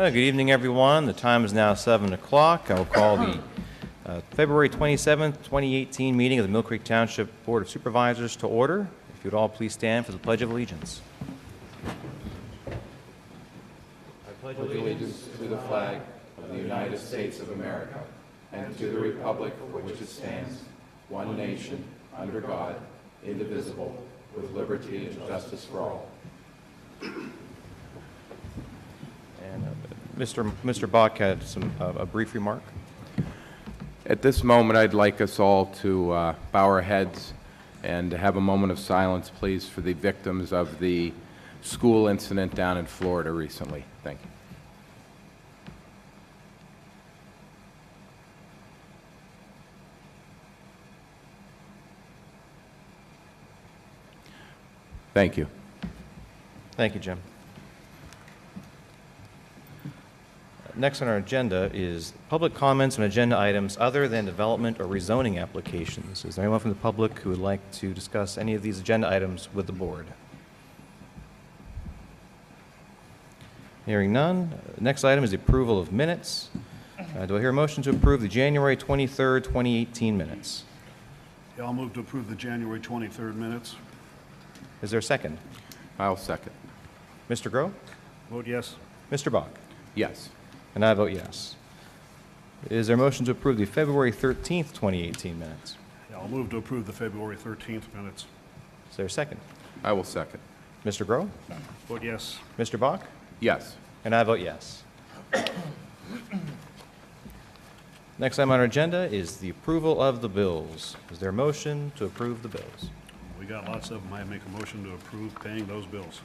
Good evening, everyone. The time is now 7 o'clock. I will call the February 27th, 2018 meeting of the Millcreek Township Board of Supervisors to order. If you would all please stand for the Pledge of Allegiance. I pledge allegiance to the flag of the United States of America and to the republic for which it stands, one nation, under God, indivisible, with liberty and justice for all. And Mr. Bach had a brief remark. At this moment, I'd like us all to bow our heads and have a moment of silence, please, for the victims of the school incident down in Florida recently. Thank you. Thank you. Thank you, Jim. Next on our agenda is public comments on agenda items other than development or rezoning applications. Is there anyone from the public who would like to discuss any of these agenda items with the board? Hearing none. Next item is the approval of minutes. Do I hear a motion to approve the January 23rd, 2018 minutes? Yeah, I'll move to approve the January 23rd minutes. Is there a second? I'll second. Mr. Groh? Vote yes. Mr. Bach? Yes. And I vote yes. Is there a motion to approve the February 13th, 2018 minutes? Yeah, I'll move to approve the February 13th minutes. Is there a second? I will second. Mr. Groh? Vote yes. Mr. Bach? Yes. And I vote yes. Next item on our agenda is the approval of the bills. Is there a motion to approve the bills? We got lots of them. I make a motion to approve paying those bills.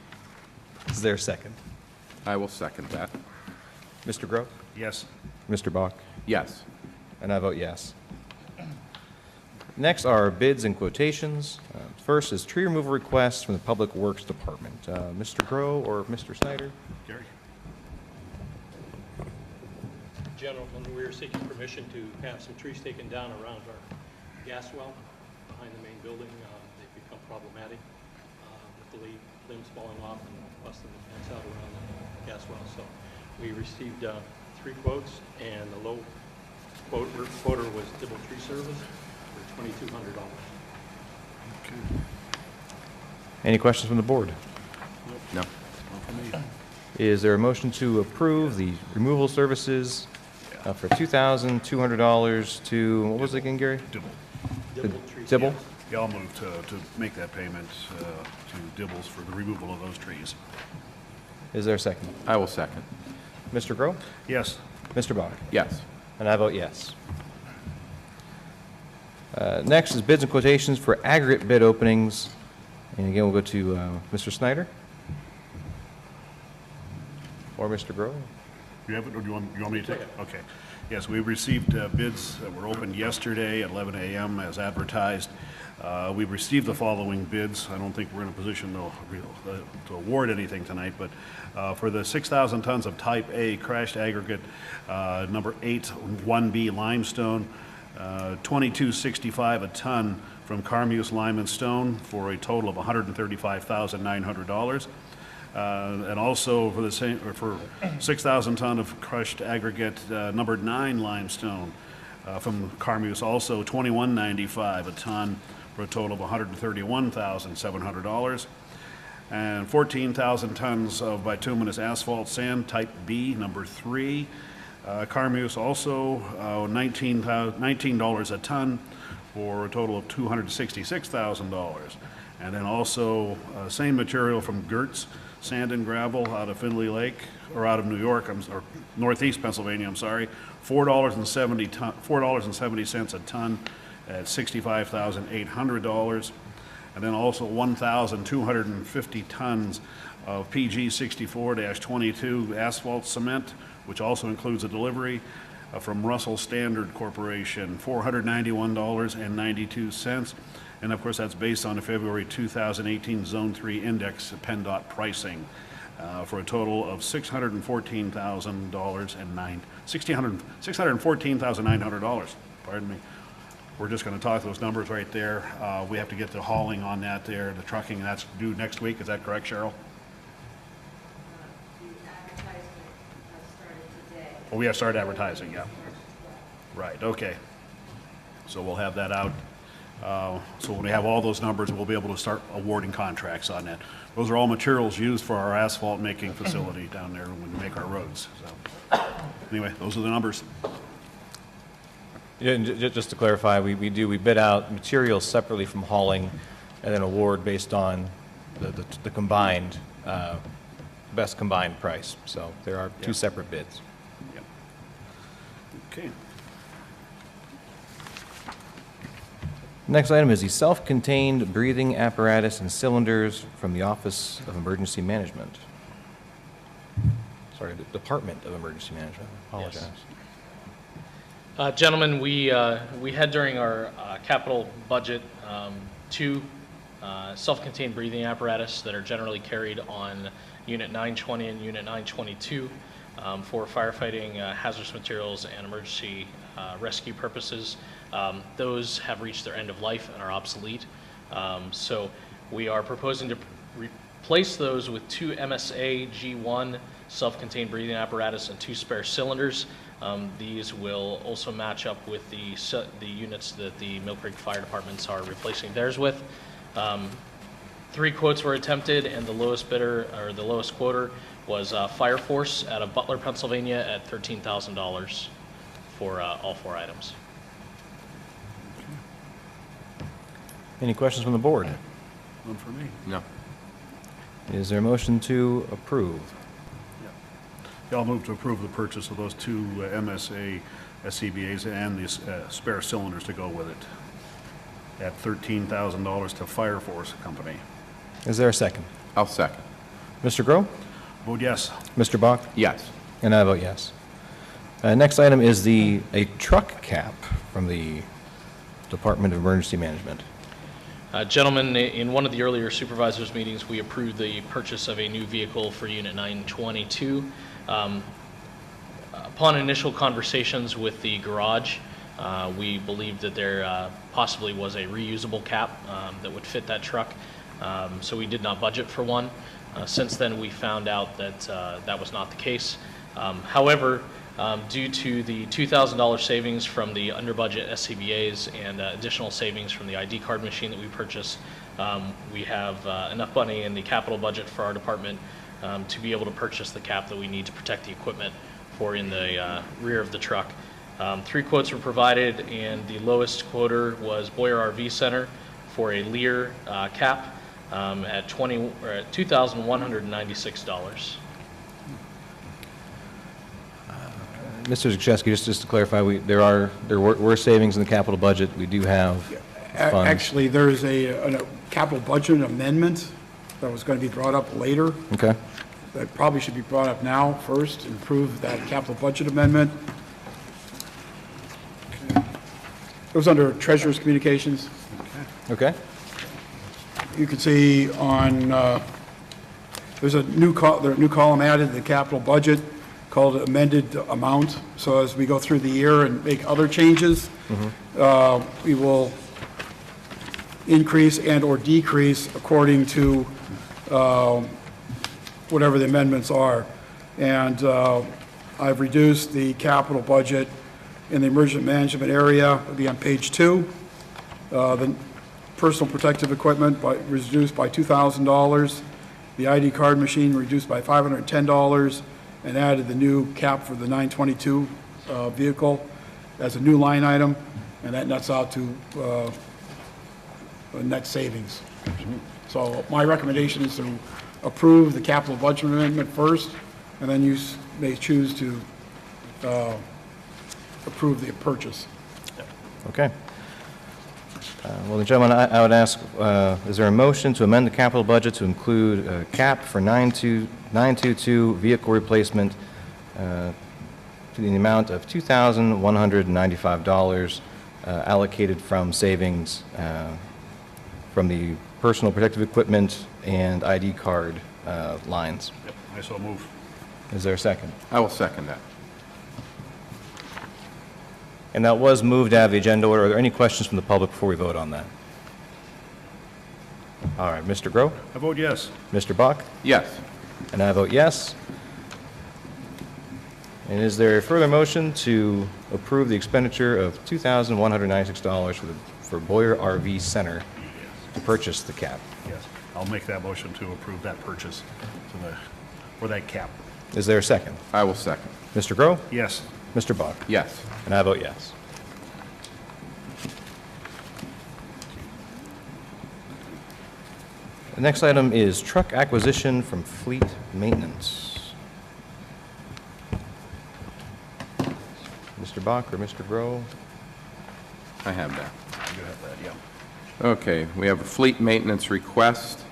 Is there a second? I will second that. Mr. Groh? Yes. Mr. Bach? Yes. And I vote yes. Next are bids and quotations. First is tree removal requests from the Public Works Department. Mr. Groh or Mr. Snyder? Gary? Gentlemen, we are seeking permission to have some trees taken down around our gas well behind the main building. They've become problematic with the limbs falling off and busting the fence out around the gas well. So we received 3 quotes, and the low quoter was Dibble Tree Service for $2,200. Okay. Any questions from the board? No. Not for me. Is there a motion to approve the removal services for $2,200 to, what was it again, Gary? Dibble. Dibble Trees. Dibble? Yeah, I'll move to make that payment to Dibbles for the removal of those trees. Is there a second? I will second. Mr. Groh? Yes. Mr. Bach? Yes. And I vote yes. Next is bids and quotations for aggregate bid openings. And again, we'll go to Mr. Snyder or Mr. Groh. You have it, or do you want me to take it? Okay. Yes, we received bids that were opened yesterday at 11 a.m. as advertised. We received the following bids. I don't think we're in a position to award anything tonight, but for the 6,000 tons of Type A crushed aggregate, number 8 1B limestone, $22.65 a ton from Carmuse Lime and Stone for a total of $135,900. And also for the same, or for 6,000 ton of crushed aggregate, number 9 limestone from Carmuse, also $21.95 a ton for a total of $131,700. And 14,000 tons of bituminous asphalt sand, type B, number 3. Carmuse also $19 a ton for a total of $266,000. And then also same material from Gertz Sand and Gravel out of Findlay Lake, or out of New York, or Northeast Pennsylvania, I'm sorry, $4.70 a ton at $65,800. And then also 1,250 tons of PG 64-22 asphalt cement, which also includes a delivery from Russell Standard Corporation, $491.92. And of course, that's based on the February 2018 Zone 3 Index PennDOT pricing for a total of $614,900. Pardon me. We're just going to talk those numbers right there. We have to get the hauling on that there, the trucking, and that's due next week. Is that correct, Cheryl? The advertisement started Oh, we have started advertising, yeah. Right, okay. So we'll have that out. So when we have all those numbers, we'll be able to start awarding contracts on that. Those are all materials used for our asphalt making facility down there when we make our roads. So anyway, those are the numbers. Yeah, and just to clarify, we bid out materials separately from hauling and then award based on the combined, best combined price. So there are two separate bids. Yep. Okay. Next item is the self-contained breathing apparatus and cylinders from the Office of Emergency Management. Sorry, the Department of Emergency Management. Apologize. Gentlemen, we had during our capital budget two self-contained breathing apparatus that are generally carried on Unit 920 and Unit 922 for firefighting, hazardous materials, and emergency rescue purposes. Those have reached their end of life and are obsolete. So we are proposing to replace those with two MSA G1 self-contained breathing apparatus and two spare cylinders. These will also match up with the units that the Millcreek Fire Departments are replacing theirs with. 3 quotes were attempted, and the lowest bidder, or the lowest quoter, was Fire Force out of Butler, Pennsylvania at $13,000 for all 4 items. Any questions from the board? None for me. No. Is there a motion to approve? Yeah, I'll move to approve the purchase of those two MSA SCBA's and the spare cylinders to go with it at $13,000 to Fire Force Company. Is there a second? I'll second. Mr. Groh? Vote yes. Mr. Bach? Yes. And I vote yes. Next item is a truck cap from the Department of Emergency Management. Gentlemen, in one of the earlier supervisors meetings, we approved the purchase of a new vehicle for Unit 922. Upon initial conversations with the garage, we believed that there possibly was a reusable cap that would fit that truck, so we did not budget for one. Since then, we found out that that was not the case. However, due to the $2,000 savings from the under-budget SCBA's and additional savings from the ID card machine that we purchased, we have enough money in the capital budget for our department to be able to purchase the cap that we need to protect the equipment for in the rear of the truck. 3 quotes were provided, and the lowest quoter was Boyer RV Center for a Lear cap at $2,196. Mr. Zakrzewski, just to clarify, there were savings in the capital budget. We do have funds. Actually, there's a capital budget amendment that was going to be brought up later. Okay. That probably should be brought up now first, and approve that capital budget amendment. It was under Treasurer's Communications. Okay. You can see on, there's a new column added to the capital budget called amended amount. So as we go through the year and make other changes, we will increase and or decrease according to whatever the amendments are. And I've reduced the capital budget in the emergency management area. It'll be on page 2. The personal protective equipment reduced by $2,000. The ID card machine reduced by $510, and added the new cap for the 922 vehicle as a new line item, and that nets out to a net savings. So my recommendation is to approve the capital budget amendment first, and then you may choose to approve the purchase. Okay. Well, then, gentlemen, I would ask, is there a motion to amend the capital budget to include a cap for 922 vehicle replacement to the amount of $2,195 allocated from savings from the personal protective equipment and ID card lines? Yep, I so move. Is there a second? I will second that. And that was moved out of the agenda order. Are there any questions from the public before we vote on that? All right, Mr. Groh? I vote yes. Mr. Bach? Yes. And I vote yes. And is there a further motion to approve the expenditure of $2,196 for Boyer RV Center to purchase the cap? Yes, I'll make that motion to approve that purchase for that cap. Is there a second? I will second. Mr. Groh? Yes. Mr. Bach? Yes. And I vote yes. The next item is truck acquisition from fleet maintenance. Mr. Bach or Mr. Groh? I have that. You have that, yeah. Okay, we have a fleet maintenance request.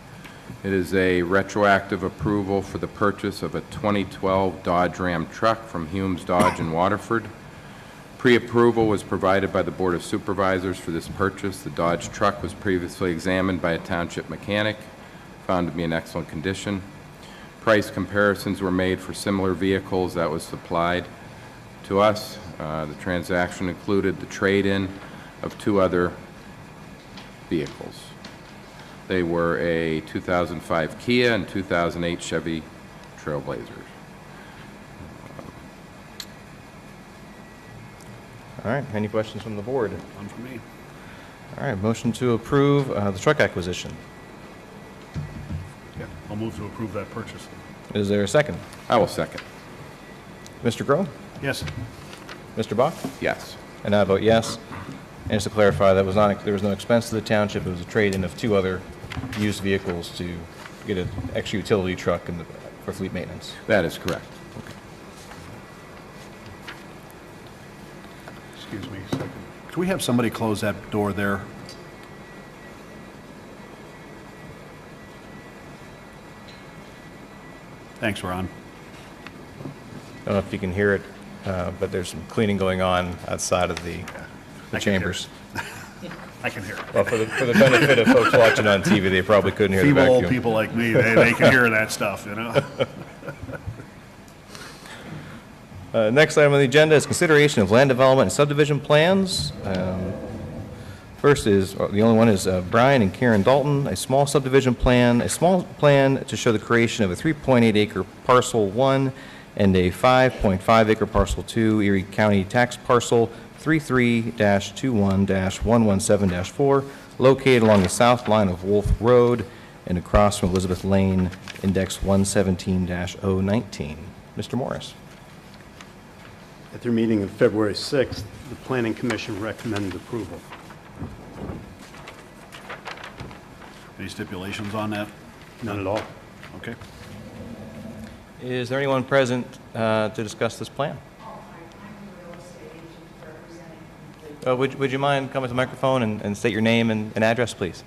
It is a retroactive approval for the purchase of a 2012 Dodge Ram truck from Humes Dodge in Waterford. Pre-approval was provided by the Board of Supervisors for this purchase. The Dodge truck was previously examined by a township mechanic, found to be in excellent condition. Price comparisons were made for similar vehicles that was supplied to us. The transaction included the trade-in of 2 other vehicles. They were a 2005 Kia and 2008 Chevy Trailblazers. All right, any questions from the board? None for me. All right, motion to approve the truck acquisition. Yeah, I'll move to approve that purchase. Is there a second? I will second. Mr. Groh? Yes. Mr. Bach? Yes. And I vote yes. And just to clarify, there was no expense to the township. It was a trade-in of 2 other used vehicles to get an extra utility truck for fleet maintenance. That is correct. Excuse me a second. Could we have somebody close that door there? Thanks, Ron. I don't know if you can hear it, but there's some cleaning going on outside of the I can hear chambers. I can hear it. Well, for the benefit of folks watching on TV, they probably couldn't hear the Feeble old vacuum. people like me, they can hear that stuff, you know? Next item on the agenda is consideration of land development and subdivision plans. First is, the only one is Brian and Karen Dalton, a small subdivision plan, a small plan to show the creation of a 3.8 acre parcel 1 and a 5.5 acre parcel 2, Erie County tax parcel 33-21-117-4, located along the south line of Wolf Road and across from Elizabeth Lane, index 117-019. Mr. Morris. At their meeting of February 6th, the Planning Commission recommended approval. Any stipulations on that? None at all. Okay. Is there anyone present to discuss this plan? Would you mind coming to the microphone and state your name and address, please?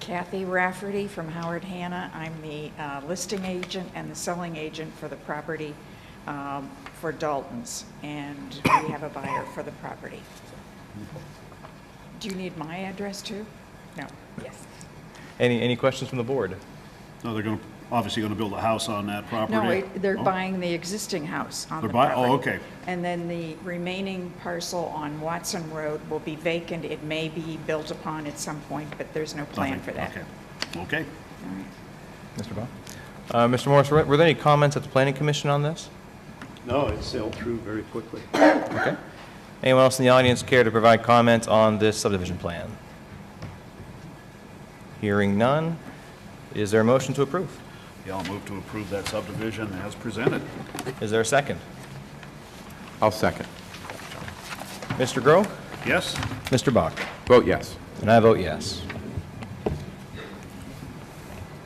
Kathy Rafferty from Howard Hanna. I'm the listing agent and the selling agent for the property for Dalton's, and we have a buyer for the property. Do you need my address too? No. Yes. Any questions from the board? No, they're obviously going to build a house on that property? No, they're Oh, buying the existing house on the They're buying, property. oh, okay. And then the remaining parcel on Watson Road will be vacant. It may be built upon at some point, but there's no plan Nothing. for that. Okay. Okay. All right. Mr. Bob? Mr. Morris, were there any comments at the Planning Commission on this? No, it sailed through very quickly. Okay. Anyone else in the audience care to provide comment on this subdivision plan? Hearing none, is there a motion to approve? Yeah, I'll move to approve that subdivision as presented. Is there a second? I'll second. Mr. Groh? Yes? Mr. Bach? Vote yes. And I vote yes.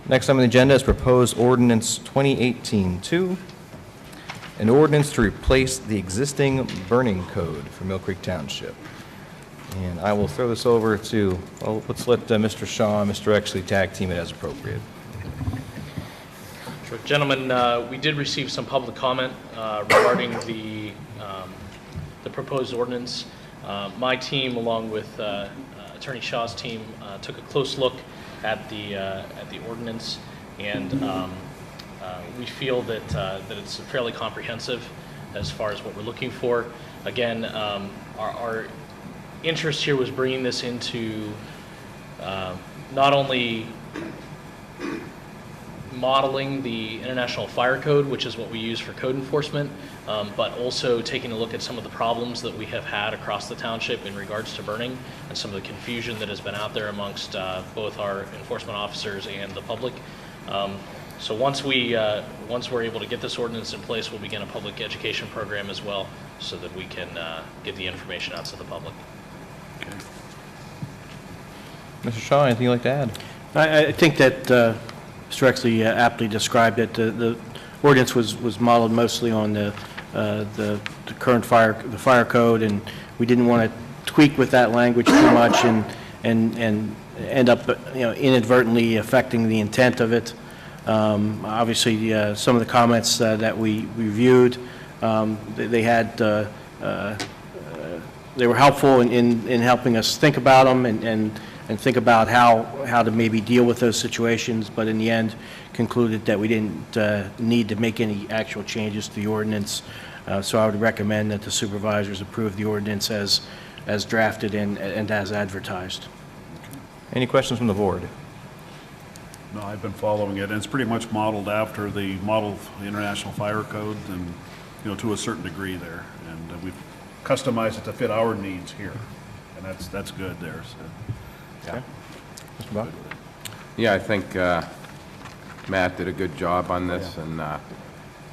Next on the agenda is proposed ordinance 2018-2, an ordinance to replace the existing burning code for Millcreek Township. And I will throw this over to, well, let's let Mr. Shaw and Mr. Exley tag team it as appropriate. Sure. Gentlemen, we did receive some public comment regarding the proposed ordinance. My team, along with Attorney Shaw's team, took a close look at the ordinance, and we feel that it's fairly comprehensive as far as what we're looking for. Again, our interest here was bringing this into not only modeling the International Fire Code, which is what we use for code enforcement, but also taking a look at some of the problems that we have had across the township in regards to burning and some of the confusion that has been out there amongst both our enforcement officers and the public. So once we're able to get this ordinance in place, we'll begin a public education program as well, so that we can get the information out to the public. Mr. Shaw, anything you'd like to add? I think that Mr. Exley aptly described it. The ordinance was modeled mostly on the current fire code, and we didn't want to tweak with that language too much and end up inadvertently affecting the intent of it. Obviously, some of the comments that we reviewed, they were helpful in helping us think about them and think about how to maybe deal with those situations, but in the end concluded that we didn't need to make any actual changes to the ordinance. So I would recommend that the supervisors approve the ordinance as drafted and as advertised. Any questions from the board? No, I've been following it, and it's pretty much modeled after the model of the International Fire Code, and to a certain degree there, and we've customized it to fit our needs here, and that's good there. So. Okay. Mr. Bach? Yeah, I think Matt did a good job on this, and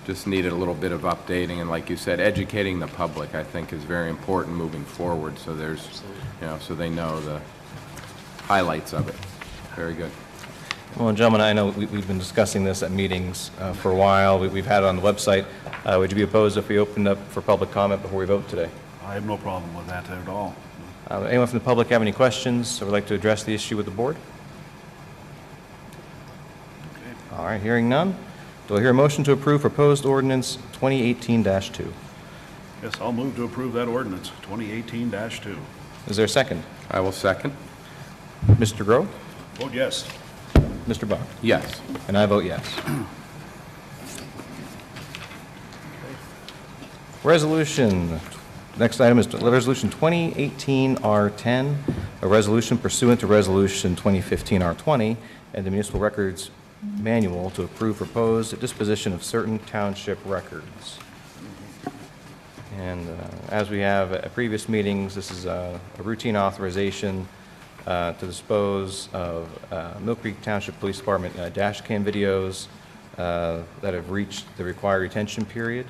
just needed a little bit of updating, and like you said, educating the public, I think, is very important moving forward, so so they know the highlights of it. Very good. Well, gentlemen, I know we've been discussing this at meetings for a while. We've had it on the website. Would you be opposed if we opened up for public comment before we vote today? I have no problem with that at all. Anyone from the public have any questions or would like to address the issue with the board? Okay. All right, hearing none. Do I hear a motion to approve proposed ordinance 2018-2? Yes, I'll move to approve that ordinance, 2018-2. Is there a second? I will second. Mr. Grove? Vote yes. Mr. Bach? Yes. And I vote yes. Resolution. Next item is Resolution 2018-R10, a resolution pursuant to Resolution 2015-R20 and the Municipal Records Manual to approve proposed disposition of certain township records. And as we have at previous meetings, this is a routine authorization to dispose of Millcreek Township Police Department dash cam videos that have reached the required retention period.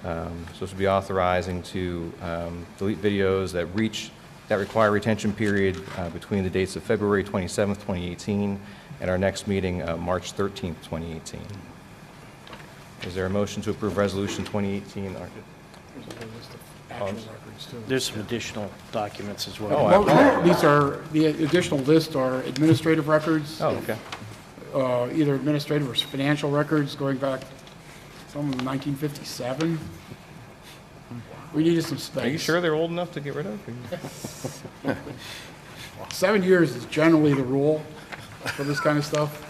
So this will be authorizing to delete videos that reach that require retention period between the dates of February 27th, 2018 and our next meeting, March 13th, 2018. Is there a motion to approve Resolution 2018? There's some additional documents as well. Oh, Well, these are, the additional list are administrative records. Oh, okay. Either administrative or financial records going back, some of them 1957. We needed some space. Are you sure they're old enough to get rid of? 7 years is generally the rule for this kind of stuff.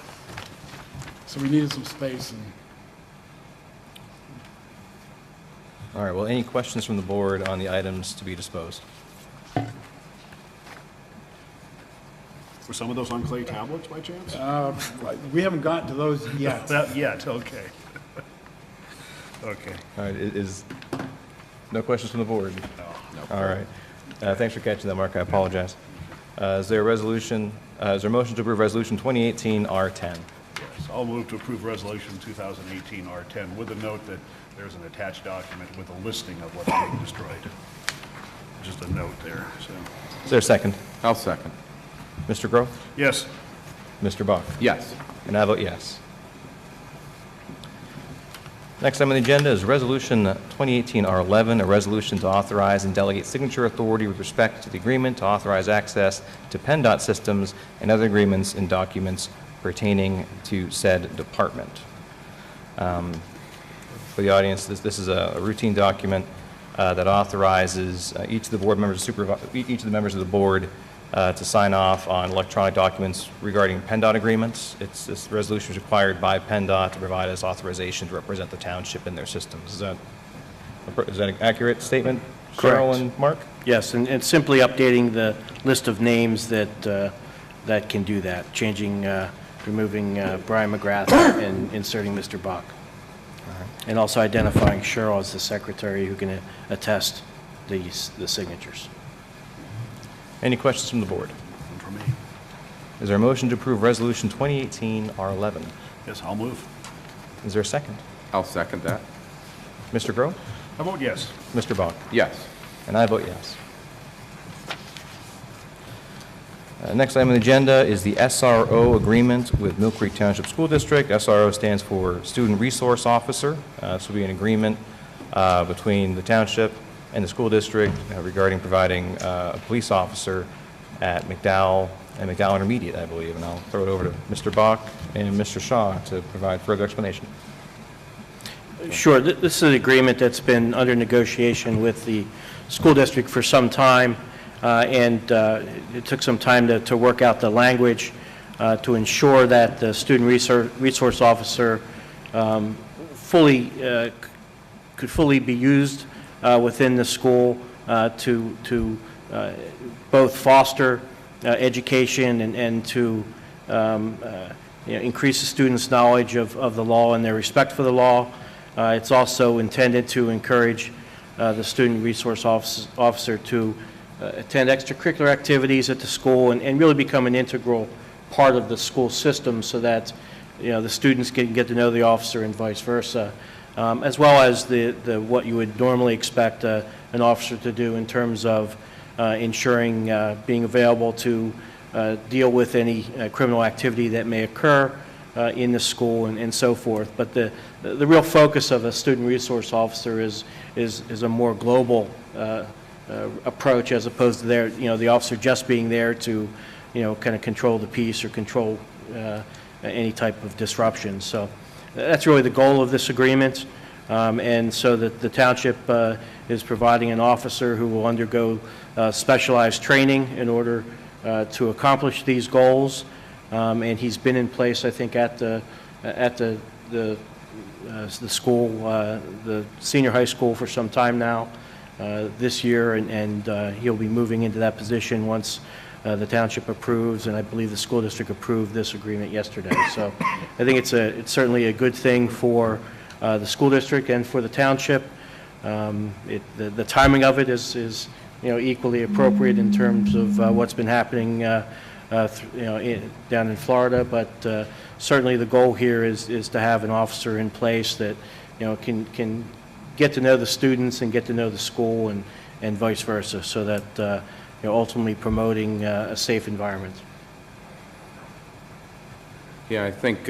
So we needed some space. And All right, well, any questions from the board on the items to be disposed? Were some of those on clay tablets by chance? we haven't gotten to those yet. Not yet, okay. Okay. All right, is no questions from the board? No. All right. Thanks for catching that, Mark. I apologize. Is there a resolution, is there a motion to approve Resolution 2018-R10? Yes, I'll move to approve Resolution 2018-R10 with a note that there's an attached document with a listing of what's being destroyed. Just a note there, so. Is there a second? I'll second. Mr. Grove? Yes. Mr. Bach? Yes. And I vote yes. Next item on the agenda is Resolution 2018-R11, a resolution to authorize and delegate signature authority with respect to the agreement to authorize access to PennDOT systems and other agreements and documents pertaining to said department. For the audience, this is a routine document that authorizes each of the board members, each of the members of the board to sign off on electronic documents regarding PennDOT agreements. This resolution is required by PennDOT to provide us authorization to represent the township in their systems. Is that an accurate statement, Cheryl Correct. and Mark? Yes, and simply updating the list of names that can do that, changing removing Brian McGrath and inserting Mr. Bach. And also identifying Cheryl as the secretary who can attest the signatures. Any questions from the board? One for me. Is there a motion to approve Resolution 2018-R11? Yes, I'll move. Is there a second? I'll second that. Mr. Groh? I vote yes. Mr. Bach? Yes. And I vote yes. Next item on the agenda is the SRO agreement with Millcreek Township School District. SRO stands for Student Resource Officer. This will be an agreement between the township and the school district regarding providing a police officer at McDowell and McDowell Intermediate, I believe. And I'll throw it over to Mr. Bach and Mr. Shaw to provide further explanation. Sure. This is an agreement that's been under negotiation with the school district for some time, and it took some time to work out the language to ensure that the student resource officer could fully be used within the school to both foster education and to increase the students' knowledge of the law and their respect for the law. It's also intended to encourage the student resource officer to attend extracurricular activities at the school and really become an integral part of the school system so that the students can get to know the officer and vice versa, as well as what you would normally expect an officer to do in terms of ensuring being available to deal with any criminal activity that may occur in the school and so forth. But the real focus of a student resource officer is a more global approach as opposed to the officer just being there to kind of control the peace or control any type of disruption. So that's really the goal of this agreement. And so that the township is providing an officer who will undergo specialized training in order to accomplish these goals. And he's been in place, I think, at the school, the senior high school, for some time now. This year, and he'll be moving into that position once the township approves, and I believe the school district approved this agreement yesterday. So I think it's certainly a good thing for the school district and for the township. The timing of it is equally appropriate in terms of what's been happening down in Florida, but certainly the goal here is to have an officer in place that can get to know the students and get to know the school and vice versa, so that ultimately promoting a safe environment. Yeah, I think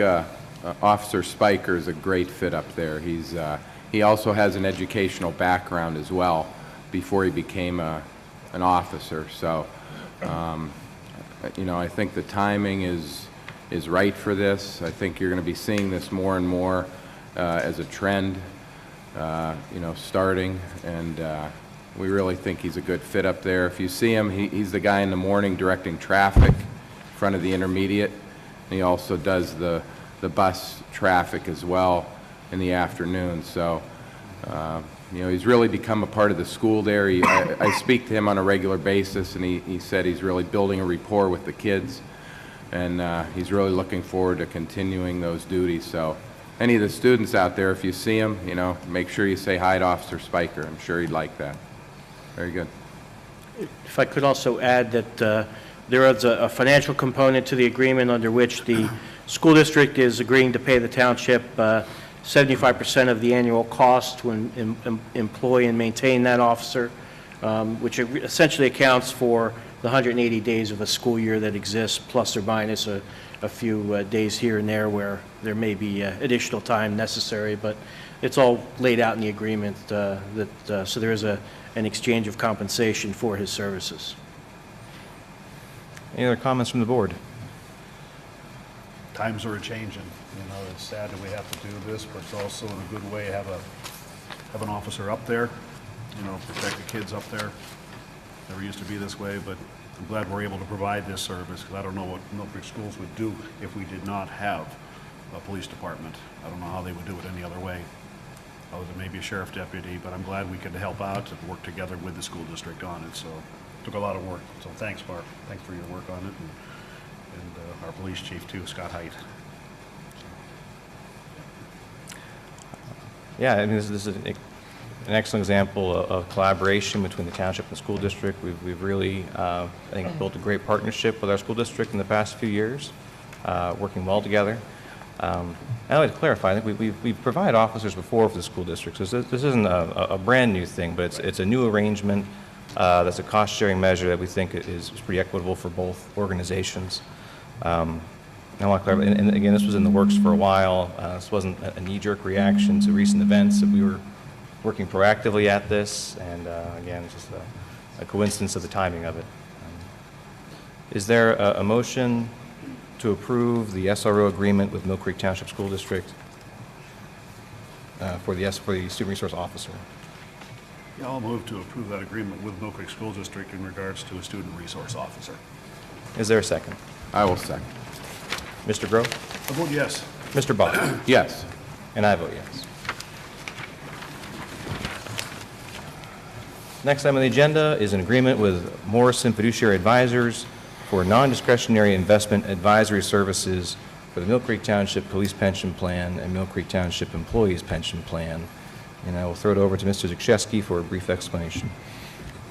Officer Spiker is a great fit up there. He also has an educational background as well before he became an officer. So, I think the timing is right for this. I think you're going to be seeing this more and more as a trend, starting, and we really think he's a good fit up there. If you see him, he's the guy in the morning directing traffic in front of the intermediate. And he also does the bus traffic as well in the afternoon. So, he's really become a part of the school there. I speak to him on a regular basis, and he said he's really building a rapport with the kids, and he's really looking forward to continuing those duties. So, any of the students out there, if you see him, make sure you say hi to Officer Spiker. I'm sure he'd like that. Very good. If I could also add that there is a financial component to the agreement under which the school district is agreeing to pay the township 75% of the annual cost to employ and maintain that officer, which essentially accounts for the 180 days of a school year that exists, plus or minus a few days here and there where there may be additional time necessary, but it's all laid out in the agreement so there is an exchange of compensation for his services. Any other comments from the board? Times are a-changing. It's sad that we have to do this, but it's also in a good way to have an officer up there, protect the kids up there. Never used to be this way, but I'm glad we're able to provide this service, because I don't know what Millcreek schools would do if we did not have a police department. I don't know how they would do it any other way, other than maybe a sheriff deputy, but I'm glad we could help out and work together with the school district on it. So it took a lot of work. So thanks, Barb. Thanks for your work on it. And and our police chief too, Scott Height. Yeah, I mean, this is an excellent example of collaboration between the township and the school district. We've really, I think, built a great partnership with our school district in the past few years, working well together. I'd like to clarify, I think we've provided officers before for the school district, so this isn't a brand new thing, but it's a new arrangement that's a cost-sharing measure that we think is pretty equitable for both organizations. I want to clarify, and again, this was in the works for a while. This wasn't a knee-jerk reaction to recent events. We were working proactively at this, and again, it's just a coincidence of the timing of it. Is there a motion to approve the SRO agreement with Millcreek Township School District for the student resource officer? Yeah, I'll move to approve that agreement with Millcreek School District in regards to a student resource officer. Is there a second? I will second. Mr. Grove? I vote yes. Mr. Bach? Yes. And I vote yes. Next item on the agenda is an agreement with Morrison Fiduciary Advisors for non-discretionary investment advisory services for the Millcreek Township Police Pension Plan and Millcreek Township Employees Pension Plan. And I will throw it over to Mr. Zakrzewski for a brief explanation.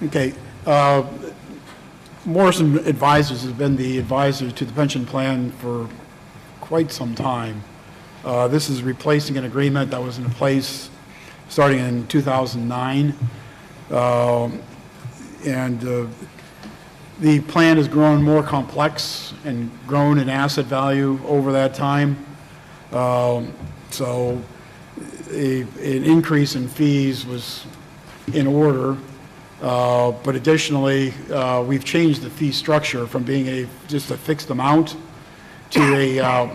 Okay. Morrison Advisors has been the advisor to the pension plan for quite some time. This is replacing an agreement that was in place starting in 2009. The plan has grown more complex and grown in asset value over that time. So an increase in fees was in order. But additionally, we've changed the fee structure from being just a fixed amount to a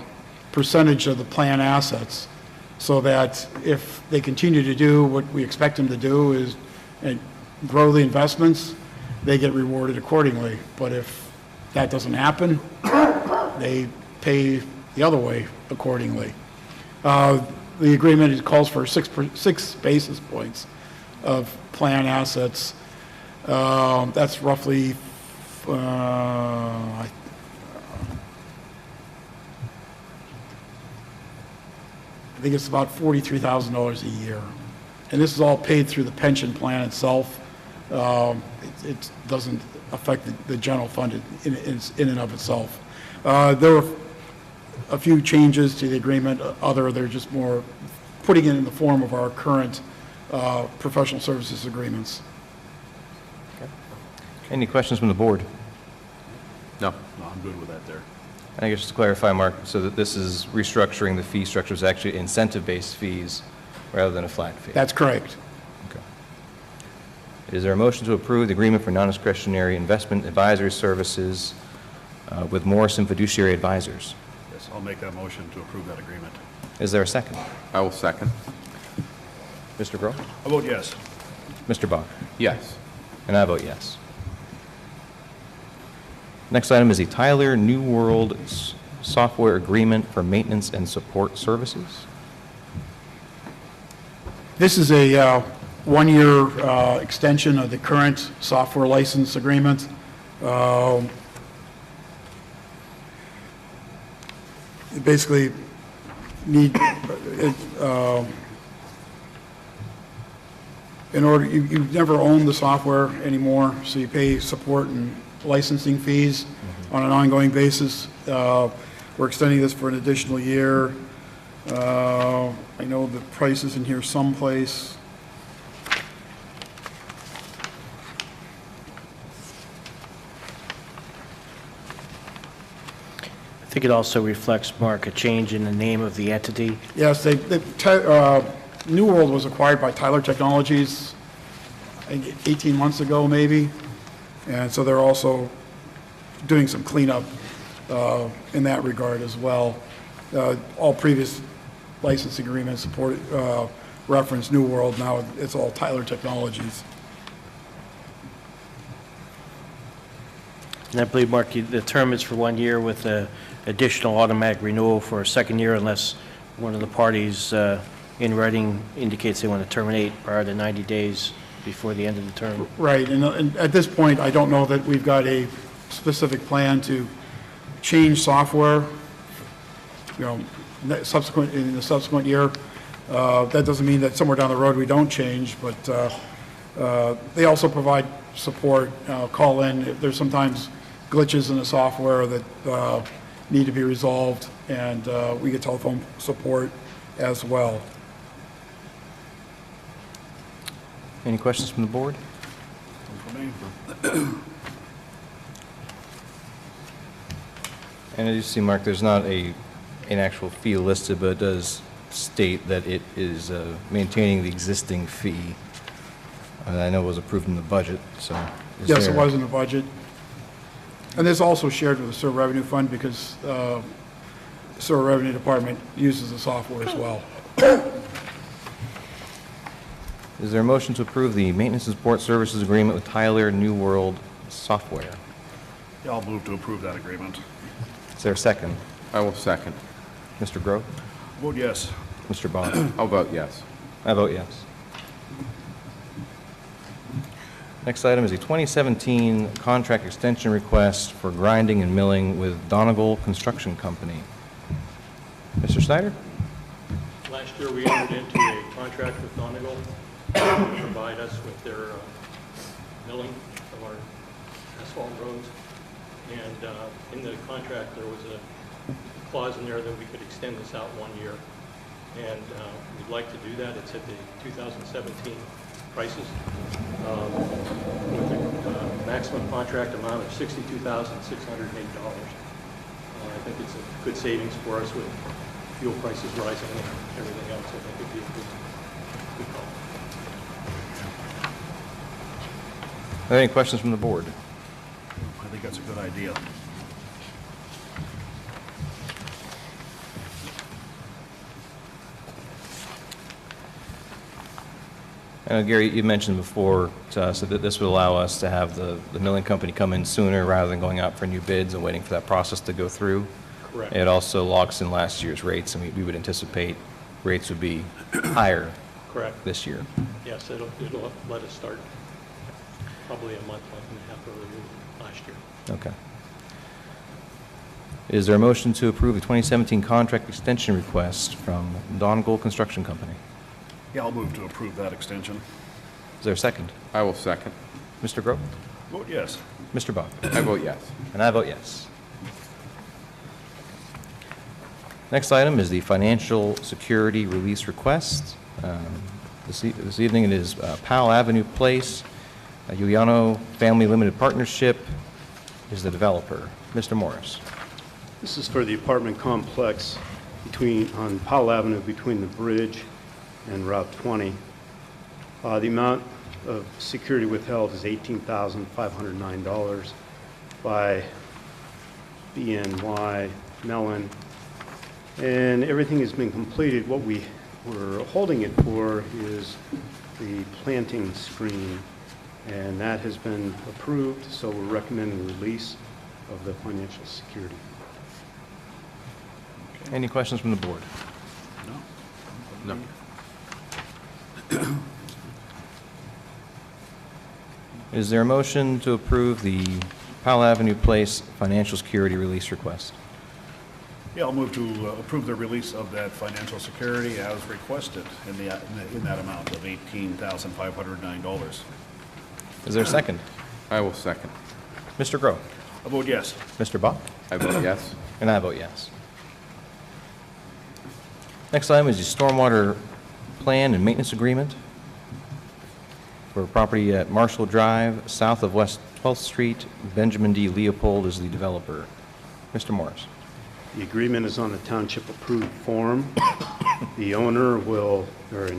percentage of the plan assets, so that if they continue to do what we expect them to do is grow the investments, they get rewarded accordingly. But if that doesn't happen, they pay the other way accordingly. The agreement calls for 6 basis points of plan assets. That's roughly, I think it's about $43,000 a year. And this is all paid through the pension plan itself. It doesn't affect the general fund in and of itself. There were a few changes to the agreement. They're just more putting it in the form of our current professional services agreements. Any questions from the board? No. No, I'm good with that there. I guess just to clarify, Mark, so that this is restructuring the fee structure is actually incentive-based fees rather than a flat fee? That's correct. Okay. Is there a motion to approve the agreement for non-discretionary investment advisory services with Morrison Fiduciary Advisors? Yes, I'll make that motion to approve that agreement. Is there a second? I will second. Mr. Groh? I vote yes. Mr. Bach? Yes. And I vote yes. Next item is the Tyler New World software agreement for maintenance and support services. This is a one-year extension of the current software license agreement. You basically need, in order, you never own the software anymore, so you pay support and licensing fees on an ongoing basis. We're extending this for an additional year. I know the price is in here someplace. I think it also reflects, Mark, a change in the name of the entity. Yes, New World was acquired by Tyler Technologies, I think 18 months ago maybe, and so they're also doing some cleanup in that regard as well. All previous license agreements reference New World. Now it's all Tyler Technologies. And I believe, Mark, the term is for 1 year with additional automatic renewal for a second year unless one of the parties in writing indicates they want to terminate prior to 90 days before the end of the term. Right, and at this point, I don't know that we've got a specific plan to change software, in the subsequent year. That doesn't mean that somewhere down the road we don't change, but they also provide support, call in if there's sometimes glitches in the software that need to be resolved, and we get telephone support as well. Any questions from the board? And as you see, Mark, there's not an actual fee listed, but it does state that it is maintaining the existing fee. I know it was approved in the budget, so. Yes, it was in the budget. And this is also shared with the Sewer Revenue Fund because the Sewer Revenue Department uses the software as well. Is there a motion to approve the maintenance and support services agreement with Tyler New World Software? Yeah, I'll move to approve that agreement. Is there a second? I will second. Mr. Grote? Vote yes. Mr. Bott? I'll vote yes. I vote yes. Next item is a 2017 contract extension request for grinding and milling with Donegal Construction Company. Mr. Snyder? Last year, we entered into a contract with Donegal to provide us with their milling of our asphalt roads. And in the contract, there was a clause in there that we could extend this out 1 year. And we'd like to do that. It's at the 2017 prices with a maximum contract amount of $62,608. I think it's a good savings for us with fuel prices rising and everything else. I think it'd be a good call. Are there any questions from the board? I think that's a good idea. I know, Gary, you mentioned before to us that this would allow us to have the milling company come in sooner rather than going out for new bids and waiting for that process to go through. Correct. It also locks in last year's rates, and we would anticipate rates would be higher Correct. this year. Yes, it'll let us start probably a month and a half earlier than last year. Okay. Is there a motion to approve the 2017 contract extension request from Donegal Construction Company? Yeah, I'll move to approve that extension. Is there a second? I will second. Mr. Grote? Vote yes. Mr. Bach? I vote yes. And I vote yes. Next item is the financial security release request. This evening it is Powell Avenue Place. Giuliano Family Limited Partnership is the developer. Mr. Morris. This is for the apartment complex on Powell Avenue between the bridge and Route 20. The amount of security withheld is $18,509 by BNY Mellon. And everything has been completed. What we were holding it for is the planting screen, and that has been approved, so we're recommending release of the financial security. Any questions from the board? No. Is there a motion to approve the Powell Avenue Place financial security release request? Yeah, I'll move to approve the release of that financial security as requested in that amount of $18,509. Is there a second? I will second. Mr. Grote? I vote yes. Mr. Bach? I vote yes. And I vote yes. Next item is the stormwater plan and maintenance agreement for property at Marshall Drive, south of West 12th Street. Benjamin D. Leopold is the developer. Mr. Morris. The agreement is on the township-approved form. The owner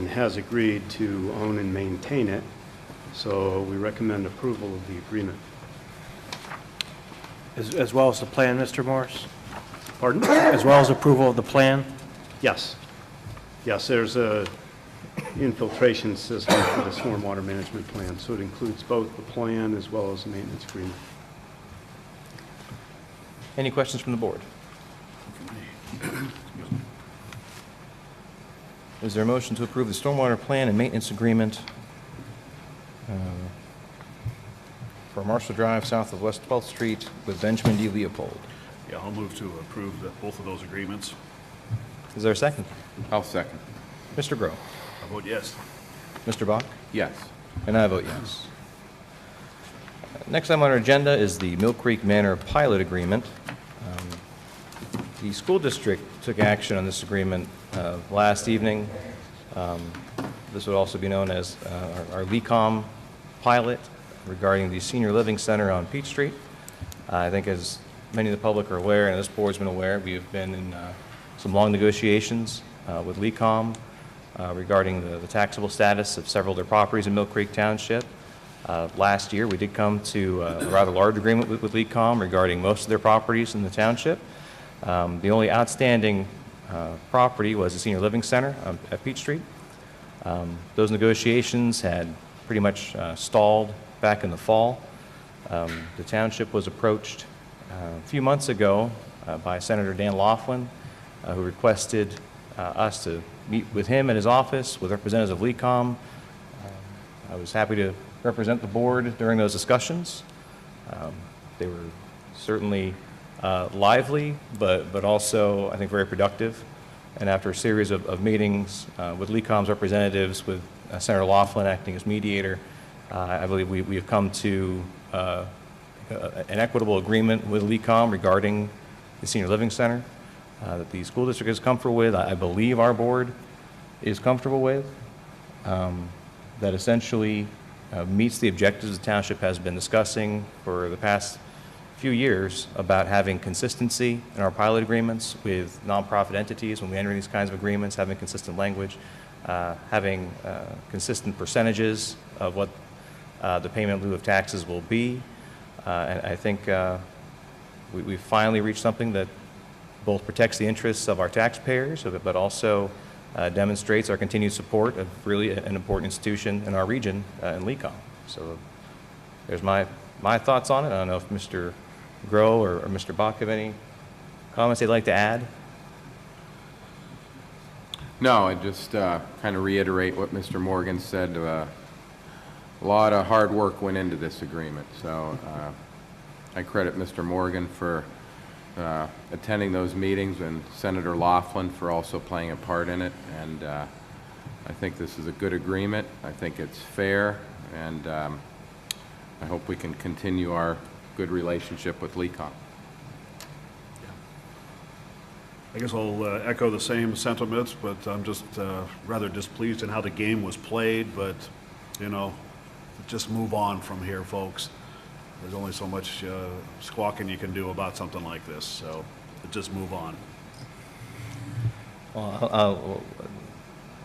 has agreed to own and maintain it, so we recommend approval of the agreement. As well as the plan, Mr. Morris? Pardon? As well as approval of the plan? Yes. Yes, there's a infiltration system for the stormwater management plan, so it includes both the plan as well as the maintenance agreement. Any questions from the board? Is there a motion to approve the stormwater plan and maintenance agreement for Marshall Drive, south of West 12th Street with Benjamin D. Leopold? Yeah, I'll move to approve both of those agreements. Is there a second? I'll second. Mr. Groh? I vote yes. Mr. Bach? Yes. And I vote yes. Next item on our agenda is the Millcreek Manor Pilot Agreement. The school district took action on this agreement last evening. This would also be known as our LECOM pilot regarding the senior living center on Peach Street. I think as many of the public are aware, and this board's been aware, we have been in some long negotiations with LECOM regarding the taxable status of several of their properties in Millcreek Township. Last year, we did come to a rather large agreement with LECOM regarding most of their properties in the township. The only outstanding property was the senior living center at Peach Street. Those negotiations had pretty much stalled back in the fall. The township was approached a few months ago by Senator Dan Laughlin, who requested us to meet with him at his office with representatives of LECOM. I was happy to represent the board during those discussions. They were certainly lively, but also, I think, very productive. And after a series of meetings with LECOM's representatives, with Senator Laughlin acting as mediator, I believe we have come to an equitable agreement with LECOM regarding the senior living center that the school district is comfortable with. I believe our board is comfortable with, that essentially meets the objectives the township has been discussing for the past few years about having consistency in our pilot agreements with nonprofit entities when we enter these kinds of agreements, having consistent language, having consistent percentages of what the payment in lieu of taxes will be. And I think we finally reached something that both protects the interests of our taxpayers, but also demonstrates our continued support of really an important institution in our region, in LECOM. So there's my thoughts on it. I don't know if Mr. Groh or Mr. Bach have any comments they'd like to add. No, I just kind of reiterate what Mr. Morgan said. A lot of hard work went into this agreement, so I credit Mr. Morgan for attending those meetings and Senator Laughlin for also playing a part in it. And I think this is a good agreement. I think it's fair, and I hope we can continue our good relationship with LECOM. I guess I'll echo the same sentiments, but I'm just rather displeased in how the game was played, but, you know, just move on from here, folks. There's only so much squawking you can do about something like this, so just move on. Well,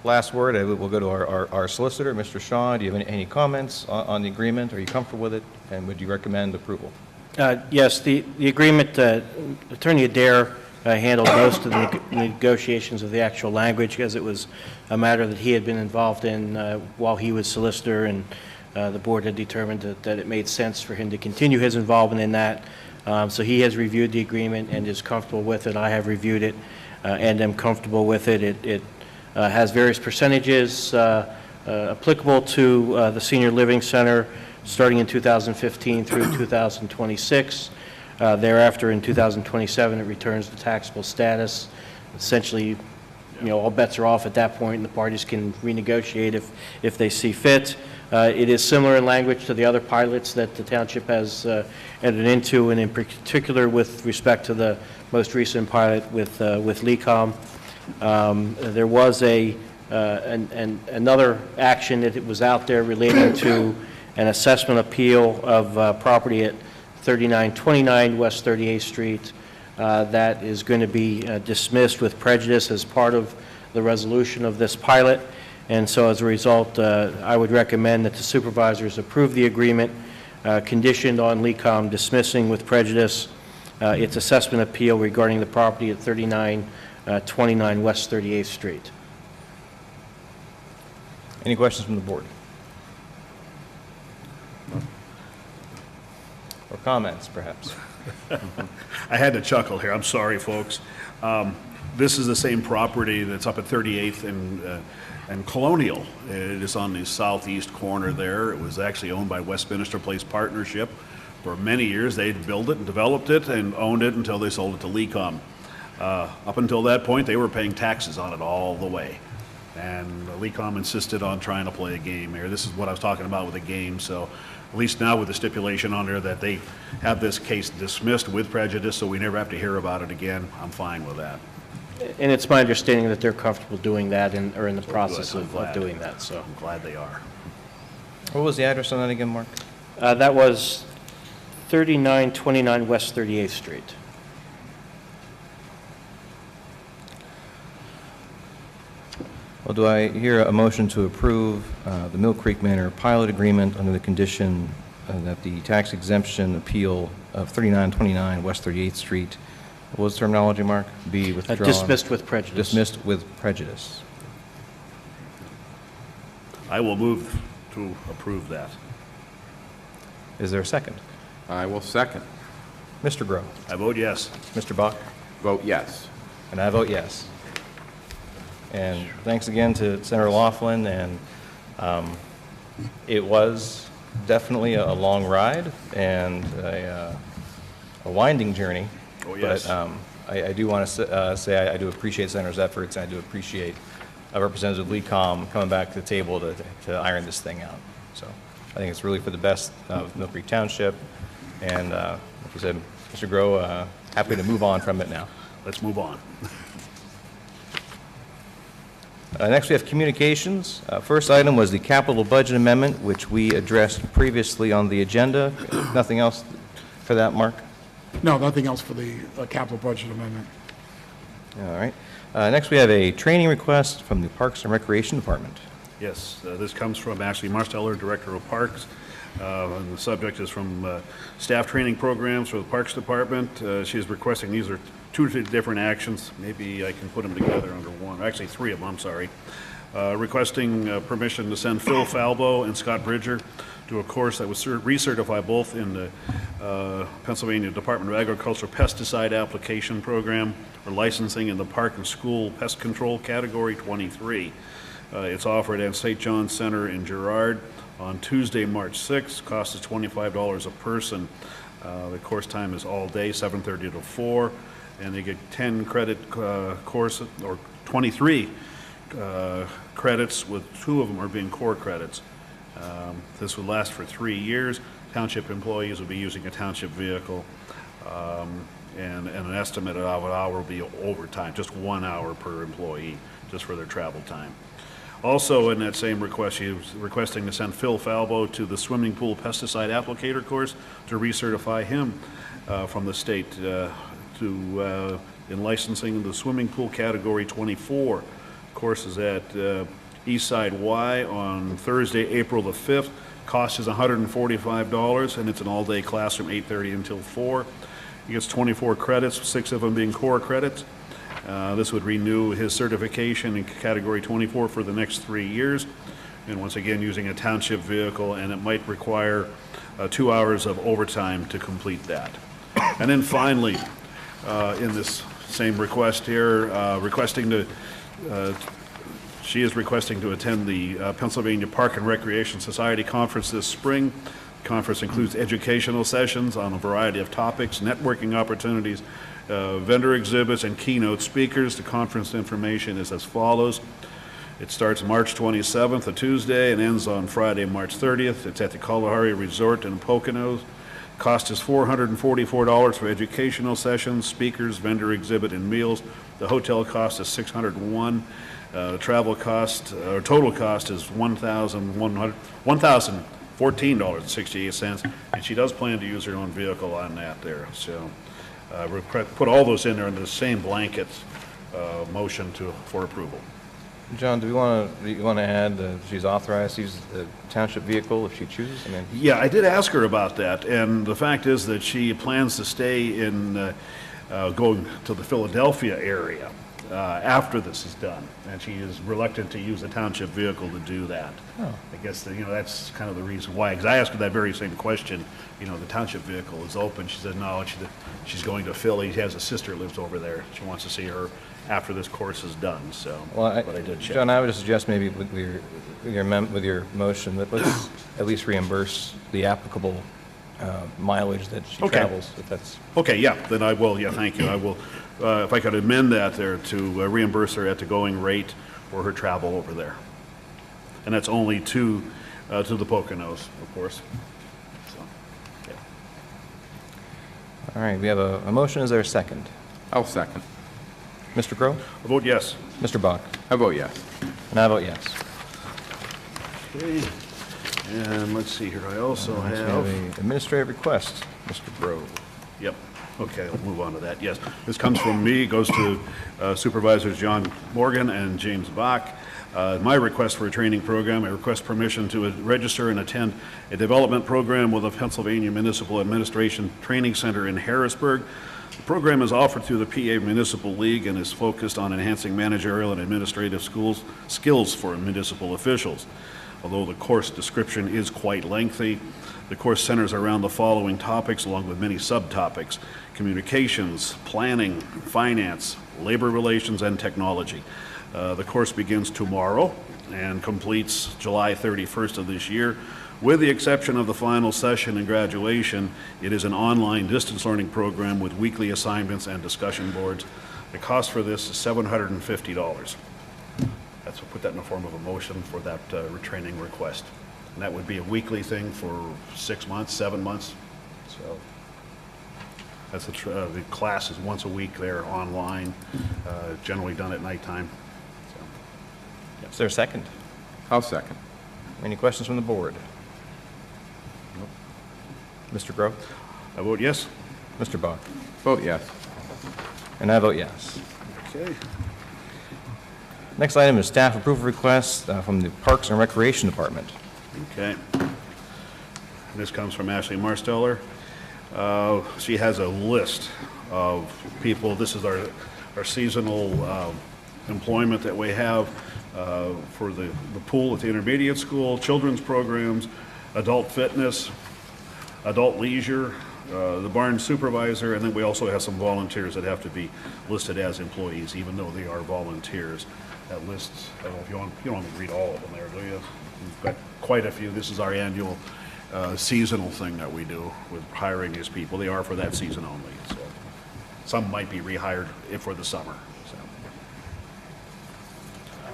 last word, we'll go to our solicitor, Mr. Shaw. Do you have any comments on the agreement? Are you comfortable with it, and would you recommend approval? Yes, the agreement, Attorney Adair handled most of the negotiations of the actual language, as it was a matter that he had been involved in while he was solicitor, and the board had determined that it made sense for him to continue his involvement in that. So he has reviewed the agreement and is comfortable with it. I have reviewed it and am comfortable with it. It has various percentages applicable to the senior living center starting in 2015 through 2026. Thereafter, in 2027, it returns to taxable status. Essentially, you know, all bets are off at that point, and the parties can renegotiate if they see fit. It is similar in language to the other pilots that the township has entered into, and in particular with respect to the most recent pilot with LECOM. There was another action that was out there relating to an assessment appeal of property at 3929 West 38th Street that is going to be dismissed with prejudice as part of the resolution of this pilot. And so as a result, I would recommend that the supervisors approve the agreement conditioned on LECOM dismissing with prejudice its assessment appeal regarding the property at 3929 West 38th Street. Any questions from the board? Or comments, perhaps? I had to chuckle here. I'm sorry, folks. This is the same property that's up at 38th and Colonial. It is on the southeast corner there. It was actually owned by Westminster Place Partnership For many years, they'd built it and developed it and owned it until they sold it to Lecom. Up until that point, they were paying taxes on it all the way. And Lecom insisted on trying to play a game here. This is what I was talking about with the game, so at least now with the stipulation on there that they have this case dismissed with prejudice, so we never have to hear about it again, I'm fine with that. And it's my understanding that they're comfortable doing that and are in the process I'm of glad. doing that, so. I'm glad they are. What was the address on that again, Mark? That was 3929 West 38th Street. Well, do I hear a motion to approve the Mill Creek Manor pilot agreement under the condition that the tax exemption appeal of 3929 West 38th Street, what was the terminology, Mark? Be withdrawn? Dismissed with prejudice. Dismissed with prejudice. I will move to approve that. Is there a second? I will second. Mr. Groh? I vote yes. Mr. Buck? Vote yes. And I vote yes. And thanks again to Senator Laughlin, and it was definitely a long ride and a winding journey. Oh, yes. But I do want to say I do appreciate Senator's efforts, and I do appreciate Representative Lecom coming back to the table to iron this thing out. So I think it's really for the best of Millcreek Township, and like you said, Mr. Groh, happy to move on from it now. Let's move on. Next, we have communications. First item was the capital budget amendment, which we addressed previously on the agenda. Nothing else for that, Mark? No, nothing else for the capital budget amendment. All right. Next, we have a training request from the Parks and Recreation Department. Yes, this comes from Ashley Marsteller, Director of Parks. And the subject is from staff training programs for the Parks Department. She is requesting, these are two different actions. Maybe I can put them together under one. Actually, three of them, I'm sorry. Requesting permission to send Phil Falbo and Scott Bridger to a course that would recertify both in the Pennsylvania Department of Agriculture pesticide application program or licensing in the Park and School Pest Control Category 23. It's offered at St. John's Center in Girard on Tuesday, March 6th. Cost is $25 a person. The course time is all day, 7:30 to 4, and they get 10 credit course, or 23 credits, with 2 of them are being core credits. This would last for 3 years. Township employees will be using a township vehicle, and an estimate of an hour will be overtime, just 1 hour per employee, just for their travel time. Also, in that same request, she was requesting to send Phil Falbo to the swimming pool pesticide applicator course to recertify him from the state in licensing the swimming pool category 24. Course is at Eastside Y on Thursday, April the 5th. Cost is $145, and it's an all-day class from 8:30 until 4. He gets 24 credits, 6 of them being core credits. This would renew his certification in Category 24 for the next 3 years, and once again using a township vehicle, and it might require 2 hours of overtime to complete that. And then finally, in this same request here, she is requesting to attend the Pennsylvania Park and Recreation Society Conference this spring. The conference includes educational sessions on a variety of topics, networking opportunities, vendor exhibits, and keynote speakers. The conference information is as follows. It starts March 27th, a Tuesday, and ends on Friday, March 30th. It's at the Kalahari Resort in Poconos. Cost is $444 for educational sessions, speakers, vendor exhibit, and meals. The hotel cost is $601. Travel cost, or total cost, is $1,014.68, and she does plan to use her own vehicle on that there. So we'll put all those in there in the same blanket motion for approval. John, do you want to add she's authorized to use the township vehicle if she chooses? I mean, yeah, I did ask her about that, and the fact is that she plans to stay in going to the Philadelphia area after this is done, and she is reluctant to use a township vehicle to do that. Oh. I guess that's kind of the reason why. Because I asked her that very same question. The township vehicle is open. She said no. She's going to Philly. She has a sister who lives over there. She wants to see her after this course is done. So, but I did check. John, I would suggest maybe with your motion that let's at least reimburse the applicable mileage that she Okay. travels, if that's... Okay, yeah, then I will, yeah, thank you. I will, if I could amend that there to reimburse her at the going rate for her travel over there. And that's only to the Poconos, of course. So, yeah. All right, we have a motion. Is there a second? I'll second. Mr. Groh? I vote yes. Mr. Bach? I vote yes. And I vote yes. Okay, and let's see here, I also We have have, an administrative request, Mr. Groh. yep, okay, I'll move on to that, yes. This comes from me, goes to Supervisors John Morgan and James Bach. My request for a training program, I request permission to register and attend a development program with the Pennsylvania Municipal Administration Training Center in Harrisburg. The program is offered through the PA Municipal League and is focused on enhancing managerial and administrative skills for municipal officials. Although the course description is quite lengthy, the course centers around the following topics along with many subtopics: communications, planning, finance, labor relations, and technology. The course begins tomorrow and completes July 31st of this year. With the exception of the final session and graduation, it is an online distance learning program with weekly assignments and discussion boards. The cost for this is $750. That's, we'll put that in the form of a motion for that retraining request. And that would be a weekly thing for 6 months, 7 months. So that's the class is once a week there online, generally done at nighttime. So, Is there a second? I'll second. Any questions from the board? Nope. Mr. Groh? I vote yes. Mr. Bach? Vote yes. And I vote yes. Okay. Next item is staff approval request from the Parks and Recreation Department. Okay. This comes from Ashley Marsteller. She has a list of people. This is our seasonal employment that we have for the pool at the intermediate school, children's programs, adult fitness, adult leisure, the barn supervisor, and then we also have some volunteers that have to be listed as employees, even though they are volunteers. That list, I don't know if you don't want me to read all of them there, do you? We've got quite a few. This is our annual seasonal thing that we do with hiring these people. They are for that season only, so some might be rehired for the summer, so.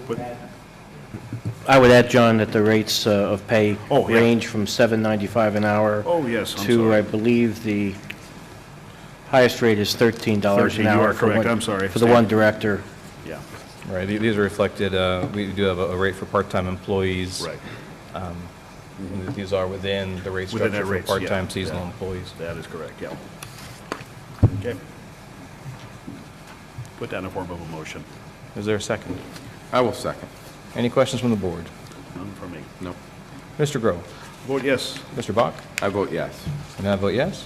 But, I would add, John, that the rates of pay Oh, yeah. range from $7.95 an hour oh, yes, I'm to, sorry. I believe, the highest rate is $13 $13, an hour. you are for correct. one- I'm sorry. For the one director. Yeah, Right, these are reflected, we do have a rate for part-time employees. right. And these are within the rate Within structure that for rates, yeah, part-time seasonal yeah. employees. That is correct, yeah. Okay. Put that in the form of a motion. Is there a second? I will second. Any questions from the board? None for me. No. Mr. Groh? Vote yes. Mr. Bach? I vote yes. And I vote yes.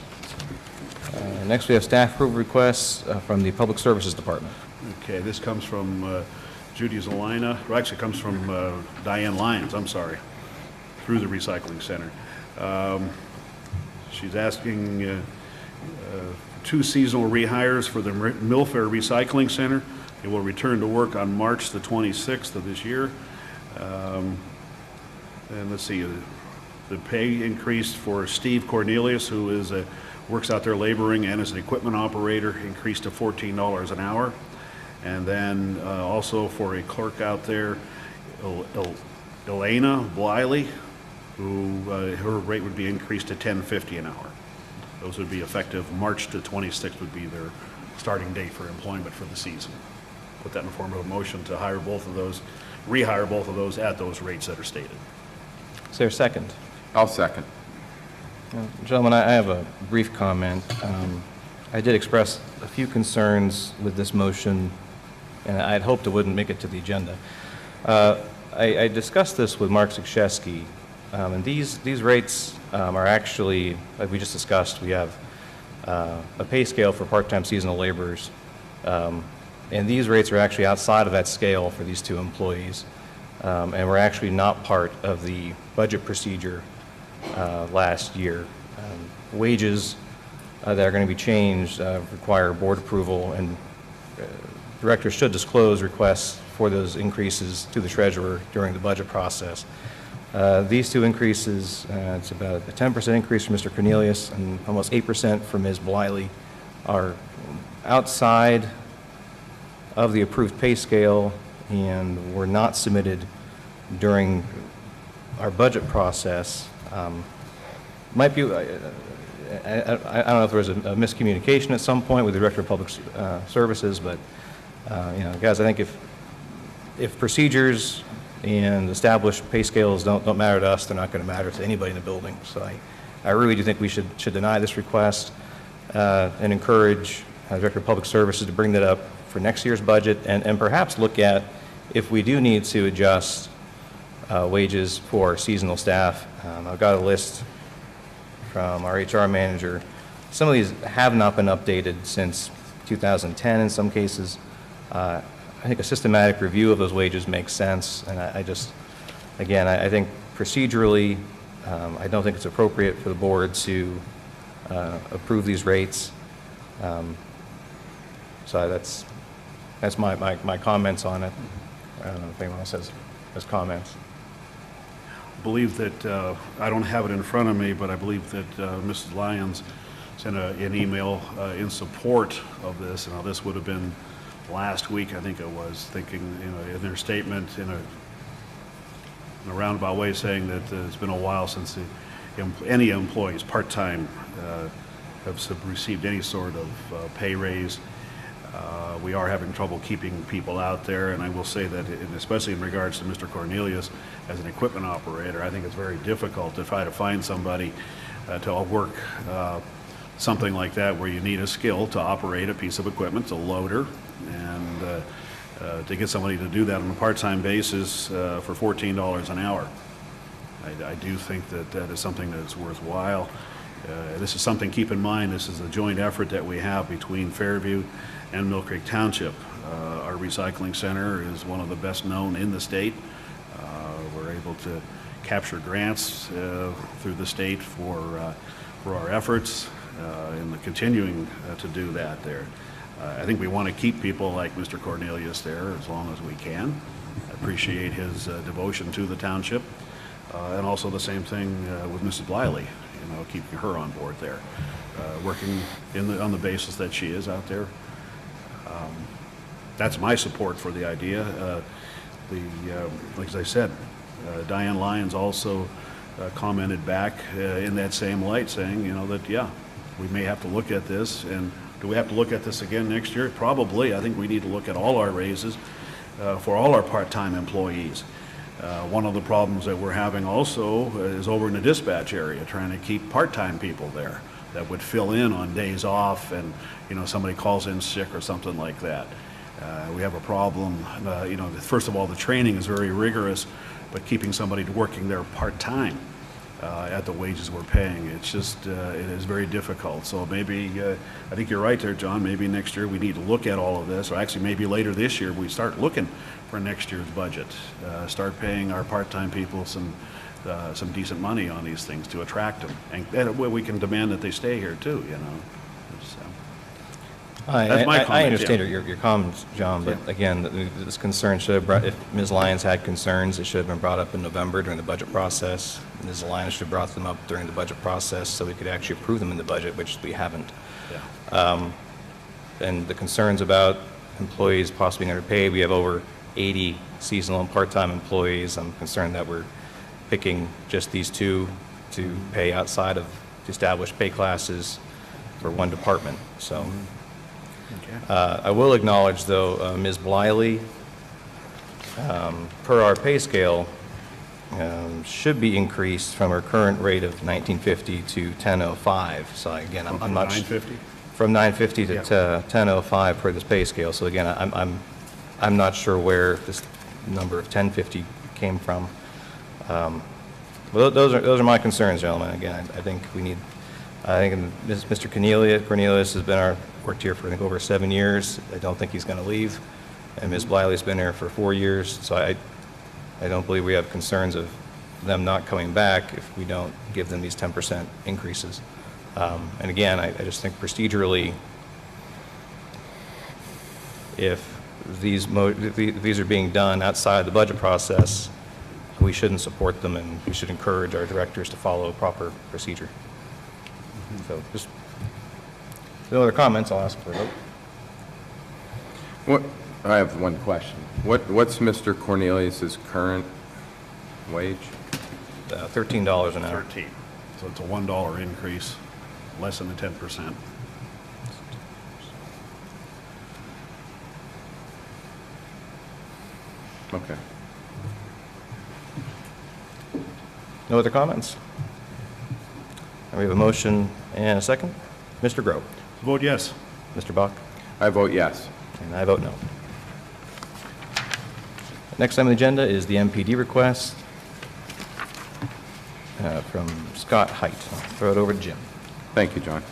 Next, we have staff approval requests from the Public Services Department. Okay, this comes from Judy Zelina, or actually comes from Diane Lyons, I'm sorry, through the recycling center. She's asking 2 seasonal rehires for the Millfair Recycling Center. It will return to work on March the 26th of this year. And let's see, the pay increased for Steve Cornelius, who is works out there laboring and is an equipment operator, increased to $14 an hour. And then also for a clerk out there, Elena Bliley, who her rate would be increased to $10.50 an hour. Those would be effective March the 26th would be their starting date for employment for the season. Put that in the form of a motion to hire both of those, rehire both of those at those rates that are stated. Is there a second? I'll second. Gentlemen, I have a brief comment. I did express a few concerns with this motion, and I'd hoped it wouldn't make it to the agenda. I discussed this with Mark Zakrzewski, and these rates are actually, like we just discussed, we have a pay scale for part-time seasonal laborers, and these rates are actually outside of that scale for these 2 employees, and we're actually not part of the budget procedure last year. Wages that are going to be changed require board approval, and directors should disclose requests for those increases to the treasurer during the budget process. These two increases, it's about a 10% increase for Mr. Cornelius and almost 8% for Ms. Bliley, are outside of the approved pay scale and were not submitted during our budget process. Might be, I don't know if there was a miscommunication at some point with the Director of Public Services, but, guys, I think if procedures and established pay scales don't matter to us, they're not going to matter to anybody in the building. So I really do think we should deny this request and encourage Director of Public Services to bring that up for next year's budget and perhaps look at if we do need to adjust wages for seasonal staff. I've got a list from our HR manager. Some of these have not been updated since 2010 in some cases. I think a systematic review of those wages makes sense, and I think procedurally, I don't think it's appropriate for the board to approve these rates. So that's my comments on it. I don't know if anyone else has comments. I believe that, I don't have it in front of me, but I believe that Mrs. Lyons sent an email in support of this. Now, this would have been last week, I think it was, thinking, in their statement in a roundabout way, saying that it's been a while since any employees, part-time, have received any sort of pay raise. We are having trouble keeping people out there, and I will say that, especially in regards to Mr. Cornelius as an equipment operator, I think it's very difficult to try to find somebody to work something like that where you need a skill to operate a piece of equipment, it's a loader, and to get somebody to do that on a part-time basis for $14 an hour. I do think that that is something that is worthwhile. This is something, keep in mind, this is a joint effort that we have between Fairview and Millcreek Township. Our recycling center is one of the best known in the state. We're able to capture grants through the state for our efforts and the continuing to do that there. I think we want to keep people like Mr. Cornelius there as long as we can. I appreciate his devotion to the township. And also the same thing with Mrs. Bliley, keeping her on board there, working on the basis that she is out there. That's my support for the idea. Like as I said, Diane Lyons also commented back in that same light, saying, that, yeah, we may have to look at this. And do we have to look at this again next year? Probably. I think we need to look at all our raises for all our part-time employees. One of the problems that we're having also is over in the dispatch area, trying to keep part-time people there that would fill in on days off and, somebody calls in sick or something like that. We have a problem, first of all, the training is very rigorous, but keeping somebody working there part-time at the wages we're paying, it's just, it is very difficult. So maybe, I think you're right there, John, maybe next year we need to look at all of this, or actually maybe later this year we start looking for next year's budget. Start paying our part-time people some decent money on these things to attract them. And we can demand that they stay here too, So, that's my comment. I understand your comments, John, but again, this concern should have brought, if Ms. Lyons had concerns, it should have been brought up in November during the budget process. Ms. Lyons should have brought them up during the budget process so we could actually approve them in the budget, which we haven't. Yeah. And the concerns about employees possibly being underpaid, we have over 80 seasonal and part-time employees. I'm concerned that we're picking just these two to pay outside of the established pay classes for one department. So. I will acknowledge, though, Ms. Bliley, per our pay scale, should be increased from her current rate of $19.50 to $10.05. So again, I'm not $9.50? From $9.50 to $10.05 per this pay scale. So again, I'm not sure where this number of $10.50 came from. Well, those are my concerns, gentlemen. Again, I think we need. I think Mr. Cornelius has been worked here for, I think, over 7 years. I don't think he's going to leave. And Ms. Bliley's been here for 4 years. So I don't believe we have concerns of them not coming back if we don't give them these 10% increases. And again, I just think procedurally, if these are being done outside the budget process, we shouldn't support them, and we should encourage our directors to follow proper procedure. So just, no other comments, I'll ask for a vote. What, I have one question. What's Mr. Cornelius's current wage? $13 an hour. 13. So it's a $1 increase, less than the 10%. Okay. No other comments? And we have a motion and a second. Mr. Grove. Vote yes. Mr. Bach. I vote yes. And I vote no. Next item on the agenda is the MPD request from Scott Height. I'll throw it over to Jim. Thank you, John.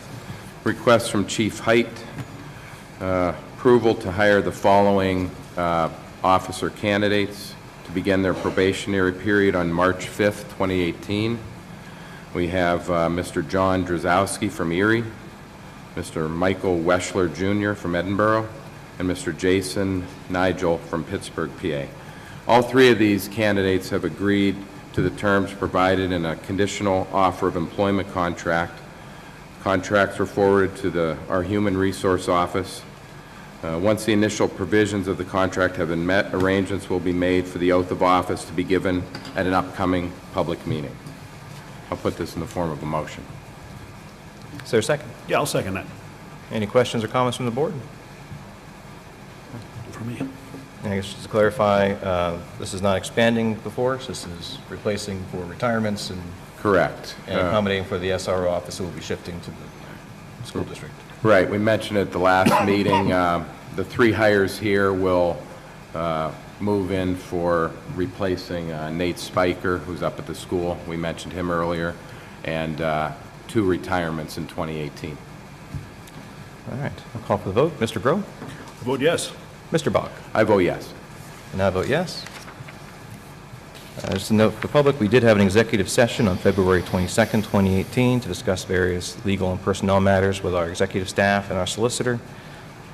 Request from Chief Height, approval to hire the following officer candidates to begin their probationary period on March 5th, 2018. We have Mr. John Drzowski from Erie, Mr. Michael Weschler Jr. from Edinburgh, and Mr. Jason Nigel from Pittsburgh, PA. All three of these candidates have agreed to the terms provided in a conditional offer of employment contract. Contracts were forwarded to our Human Resource Office. Once the initial provisions of the contract have been met, arrangements will be made for the oath of office to be given at an upcoming public meeting. I'll put this in the form of a motion. Is there a second? Yeah, I'll second that. Any questions or comments from the board? For me. And I guess just to clarify, this is not expanding the force, this is replacing for retirements and Correct. accommodating for the SRO office that will be shifting to the school district. Right, we mentioned at the last meeting, the three hires here will move in for replacing Nate Spiker, who's up at the school. We mentioned him earlier, and 2 retirements in 2018. All right, I'll call for the vote. Mr. Grove? Vote yes. Mr. Bach? I vote yes. And I vote yes. Just a note for the public, we did have an executive session on February 22nd, 2018 to discuss various legal and personnel matters with our executive staff and our solicitor.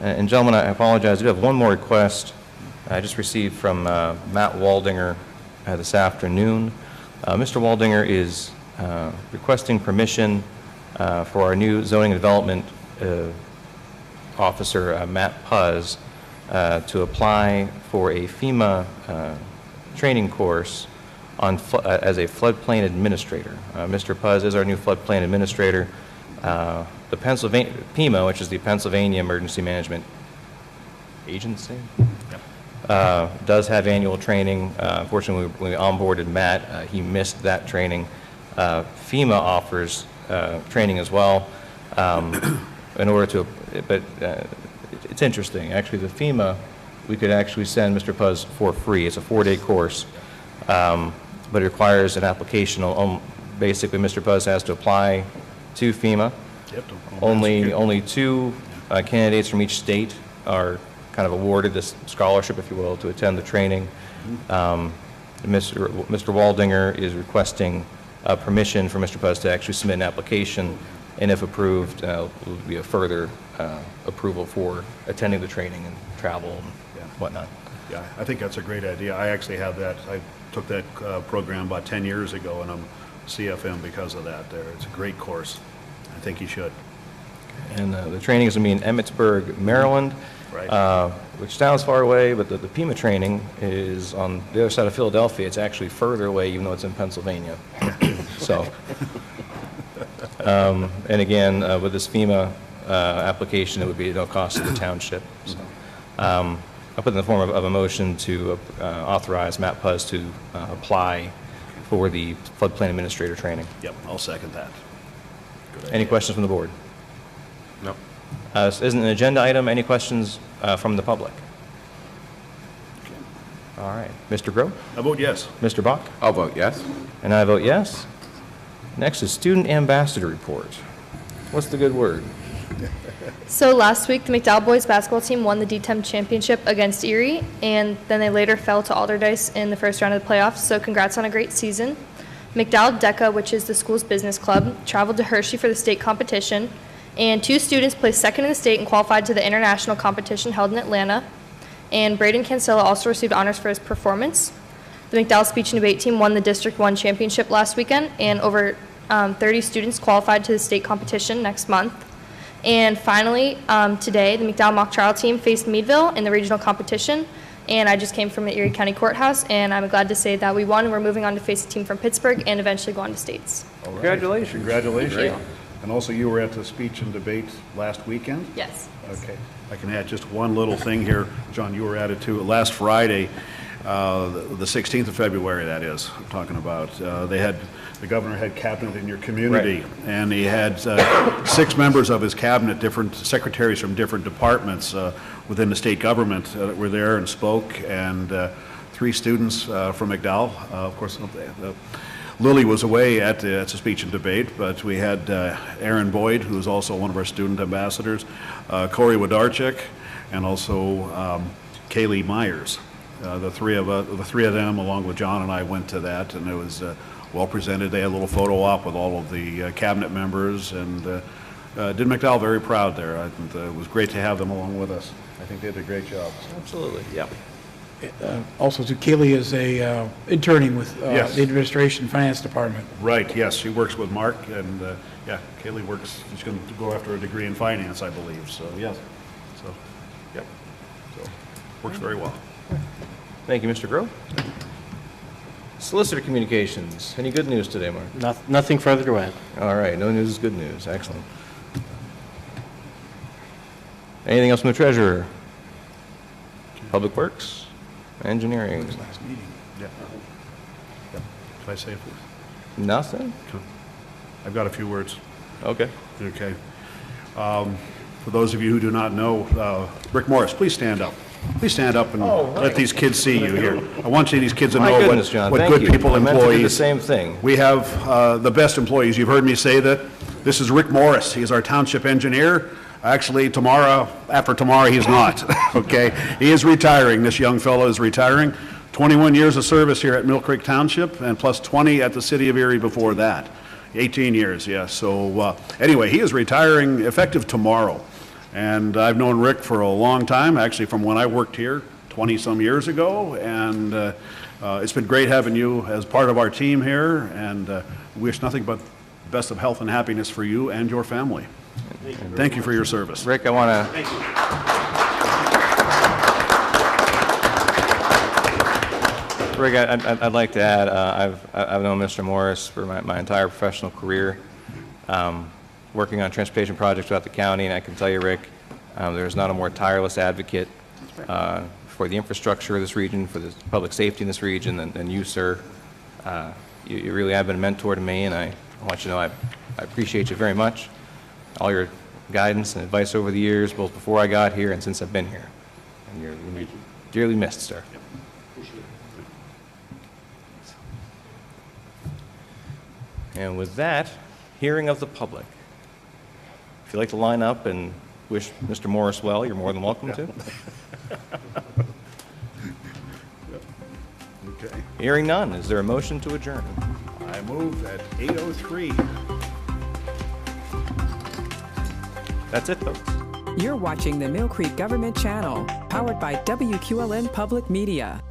And gentlemen, I apologize, I do have one more request I just received from Matt Waldinger this afternoon. Mr. Waldinger is requesting permission for our new zoning and development officer, Matt Puz, to apply for a FEMA training course on as a floodplain administrator. Mr. Puz is our new floodplain administrator. The Pennsylvania PEMA, which is the Pennsylvania Emergency Management Agency, does have annual training. Unfortunately, when we onboarded Matt, he missed that training. FEMA offers training as well. In order to, but it's interesting. Actually, the FEMA, we could actually send Mr. Puz for free. It's a 4-day course, but it requires an application. Basically, Mr. Puz has to apply to FEMA. Only 2 candidates from each state are kind of awarded this scholarship, if you will, to attend the training. Mr. Waldinger is requesting permission for Mr. Puz to actually submit an application, and if approved, will be a further approval for attending the training and travel and whatnot. Yeah, I think that's a great idea. I actually have that. I took that program about 10 years ago, and I'm CFM because of that there. It's a great course. I think you should. And the training is going to be in Emmitsburg, Maryland, Right. which sounds far away, but the PEMA training is on the other side of Philadelphia. It's actually further away, even though it's in Pennsylvania. So, and again, with this FEMA application, it would be at no cost to the township. So, I'll put in the form of a motion to authorize Matt Puz to apply for the floodplain administrator training. Yep, I'll second that. Any questions from the board? No. This isn't an agenda item. Any questions from the public? All right. Mr. Grove? I vote yes. Mr. Bach? I'll vote yes. And I vote yes. Next is Student Ambassador Report. What's the good word? So last week, the McDowell boys basketball team won the D10 championship against Erie, and then they later fell to Alderdice in the first round of the playoffs, so congrats on a great season. McDowell DECA, which is the school's business club, traveled to Hershey for the state competition, and 2 students placed second in the state and qualified to the international competition held in Atlanta. And Braden Cancella also received honors for his performance. The McDowell Speech and Debate Team won the District 1 championship last weekend, and over 30 students qualified to the state competition next month. And finally, today, the McDowell Mock Trial Team faced Meadville in the regional competition, and I just came from the Erie County Courthouse, and I'm glad to say that we won. We're moving on to face a team from Pittsburgh and eventually go on to states. All right. Congratulations. Congratulations. Thank you. And also, you were at the speech and debate last weekend? Yes. Okay. I can add just one little thing here. John, you were at it too. Last Friday, the 16th of February, that is, I'm talking about, the governor had cabinet in your community, Right. and he had 6 members of his cabinet, different secretaries from different departments within the state government that were there and spoke, and 3 students from McDowell. Of course, Lily was away at the speech and debate, but we had Aaron Boyd, who is also one of our student ambassadors, Corey Wodarczyk, and also Kaylee Myers. The three of them, along with John and I, went to that, and it was well presented. They had a little photo op with all of the cabinet members, and did McDowell very proud there. I think it was great to have them along with us. I think they did a great job. Absolutely, yeah. Also, too, Kaylee is interning with Yes. the Administration Finance Department. Right, yes, she works with Mark, and yeah, Kaylee she's going to go after a degree in finance, I believe, so yes. So, yep, so, works very well. Thank you, Mr. Grove. Solicitor Communications. Any good news today, Mark? Nothing further to add. All right, no news is good news. Excellent. Anything else from the treasurer? Public Works? Engineering? Last meeting. Yeah. Yep. Should I say it, please? Nothing? I've got a few words. Okay. Okay. For those of you who do not know, Rick Morris, please stand up. Please stand up and let these kids see you here. I want these kids to My know goodness, John, what thank good you. people, I meant to do the employees. same thing. We have the best employees. You've heard me say that. This is Rick Morris. He's our township engineer. Actually, after tomorrow, he's not, okay? He is retiring. This young fellow is retiring. 21 years of service here at Millcreek Township, and plus 20 at the city of Erie before that. 18 years, yes. So anyway, he is retiring effective tomorrow. And I've known Rick for a long time, actually from when I worked here 20-some years ago, and it's been great having you as part of our team here, and wish nothing but the best of health and happiness for you and your family. Thank you for your service. Rick, I want to... Rick, I'd like to add, I've known Mr. Morris for my entire professional career, working on transportation projects throughout the county, and I can tell you, Rick, there's not a more tireless advocate for the infrastructure of this region, for the public safety in this region than you, sir. You really have been a mentor to me, and I want you to know I appreciate you very much. All your guidance and advice over the years, both before I got here and since I've been here. And you're dearly missed, sir. And with that, hearing of the public. If you'd like to line up and wish Mr. Morris well, you're more than welcome to. Okay. Hearing none, is there a motion to adjourn? I move at 8:03. That's it, folks. You're watching the Millcreek Government Channel, powered by WQLN Public Media.